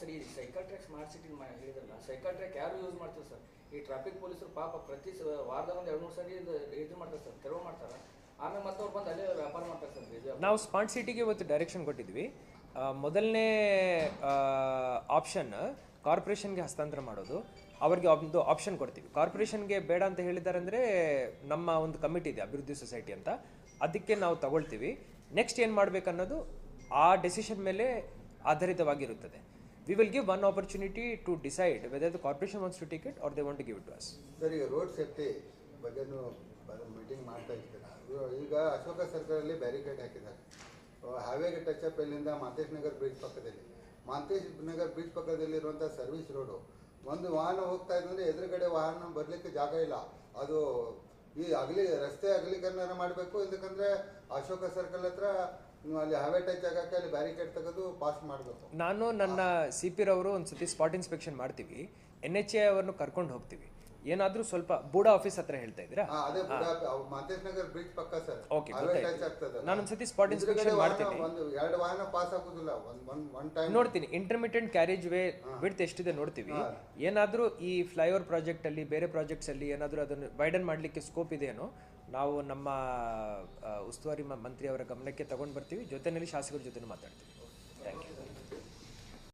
Sir ಈ cycle track smart city ಹೇಳಿದ್ರಲ್ಲ, cycle track ಯಾರು ಯೂಸ್ ಮಾಡ್ತಾರೆ ಸರ್? ಈ ಟ್ರಾಫಿಕ್ ಪೊಲೀಸರು ಪಾಪ ಪ್ರತಿ ವಾರದಾಗ ಒಂದು 2-3 ಸರಿ ಇದು ಮಾಡ್ತಾರೆ ಸರ್, ತೆರವು ಮಾಡ್ತಾರೆ. ಆಮೇಲೆ ಮತ್ತೆ ಅವ್ರು ಬಂದು ಅಲ್ಲೇ ವ್ಯಾಪಾರ ಮಾಡ್ತಾರೆ ಸರ್. ನಾವು ಸ್ಮಾರ್ಟ್ ಸಿಟಿಗೆ ಇವತ್ತು ಡೈರೆಕ್ಷನ್ ಕೊಟ್ಟಿದ್ವಿ. ಮೊದಲನೇ ಆಪ್ಷನ್ ಕಾರ್ಪೊರೇಷನ್ಗೆ ಹಸ್ತಾಂತರ ಮಾಡೋದು. ಅವ್ರಿಗೆ ಒಂದು ಆಪ್ಷನ್ ಕೊಡ್ತೀವಿ. ಕಾರ್ಪೊರೇಷನ್ಗೆ ಬೇಡ ಅಂತ ಹೇಳಿದ್ದಾರೆ ಅಂದರೆ ನಮ್ಮ ಒಂದು ಕಮಿಟಿ ಇದೆ, ಅಭಿವೃದ್ಧಿ ಸೊಸೈಟಿ ಅಂತ, ಅದಕ್ಕೆ ನಾವು ತಗೊಳ್ತೀವಿ. ನೆಕ್ಸ್ಟ್ ಏನು ಮಾಡಬೇಕನ್ನೋದು ಆ ಡೆಸಿಷನ್ ಮೇಲೆ ಆಧಾರಿತವಾಗಿರುತ್ತದೆ. We will give one opportunity to decide whether the corporation wants to take it or they want to give it to us. Sir, ಈಗ ರೋಡ್ ಸೇಫ್ಟಿ ಬಗ್ಗೆನೂ ಮೀಟಿಂಗ್ ಮಾಡ್ತಾ ಇರ್ತೀರಾ. ಈಗ ಅಶೋಕ ಸರ್ಕಲಲ್ಲಿ ಬ್ಯಾರಿಕೇಡ್ ಹಾಕಿದ್ದಾರೆ. ಹಾವೇಗೆ ಟಚ್ ಅಪ್ ಇಲ್ಲಿಂದ ಮಾಂತೇಶ್ ನಗರ್ ಬ್ರಿಡ್ಜ್ ಪಕ್ಕದಲ್ಲಿ, ಮಾಂತೇಶ್ ನಗರ್ ಬ್ರಿಡ್ಜ್ ಪಕ್ಕದಲ್ಲಿರುವಂಥ service road, ಒಂದು ವಾಹನ ಹೋಗ್ತಾ ಇದ್ದಂದರೆ ಎದುರುಗಡೆ ವಾಹನ ಬರಲಿಕ್ಕೆ ಜಾಗ ಇಲ್ಲ. ಅದು ಈ ರಸ್ತೆ ಅಗಲೀಕರಣ ಮಾಡಬೇಕು. ಇದಕ್ಕಂದರೆ ಅಶೋಕ ಸರ್ಕಲ್ ಹತ್ರ ಅಲ್ಲಿ ಹಾವೇ ಟಚ್ ಆಗಕ್ಕೆ ಅಲ್ಲಿ ಬ್ಯಾರಿಕೇಡ್ ತೆಗೆದು ಪಾಸ್ ಮಾಡಬೇಕು. ನಾನು ನನ್ನ CP ರವರು ಒಂದು ಸತಿ ಸ್ಪಾಟ್ ಇನ್ಸ್ಪೆಕ್ಷನ್ ಮಾಡ್ತೀವಿ. NHA ಅವರನ್ನು ಕರ್ಕೊಂಡು ಹೋಗ್ತೀವಿ. ಏನಾದರೂ ಸ್ವಲ್ಪ ಬೂಡಾ ಆಫೀಸ್ ಹತ್ರ ಹೇಳ್ತಾ ಇದ್ದೀರಾ? ಅದೇ ಮಾಂತೇಶ್ ನಗರ್ ಬ್ರಿಡ್ಜ್ ಪಕ್ಕ ಸರ್. ಓಕೆ, ಟಚ್ ಆಗ್ತದೆ. ನಾನೊಂದು ಸತಿ ಸ್ಪಾಟ್ ಇನ್ಸ್ಪೆಕ್ಷನ್ ಮಾಡ್ತೀನಿ. ಒಂದು 2 ವಾಹನ ಪಾಸ್ ಆಗೋದಿಲ್ಲ ಒನ್ ಟೈಮ್. ನೋಡ್ತೀನಿ ಇಂಟರ್ಮಿಟೆಂಟ್ ಕ್ಯಾರೇಜ್ ವೇ ವಿಡ್ತ್ ಎಷ್ಟಿದೆ ನೋಡ್ತೀವಿ. ಏನಾದರೂ ಈ ಫ್ಲೈಓವರ್ ಪ್ರಾಜೆಕ್ಟ್ ಅಲ್ಲಿ ಬೇರೆ ಪ್ರಾಜೆಕ್ಟ್ಸ್ ಅಲ್ಲಿ ಏನಾದರೂ ಅದನ್ನು ವೈಡನ್ ಮಾಡಲಿಕ್ಕೆ ಸ್ಕೋಪ್ ಇದೆಯೇನೋ ನಾವು ನಮ್ಮ ಉಸ್ತುವಾರಿ ಮಂತ್ರಿ ಅವರ ಗಮನಕ್ಕೆ ತಗೊಂಡು ಬರ್ತೀವಿ. ಜೊತೆಯಲ್ಲಿ ಶಾಸಕರ ಜೊತೆ ಮಾತಾಡ್ತೀವಿ. Thank you.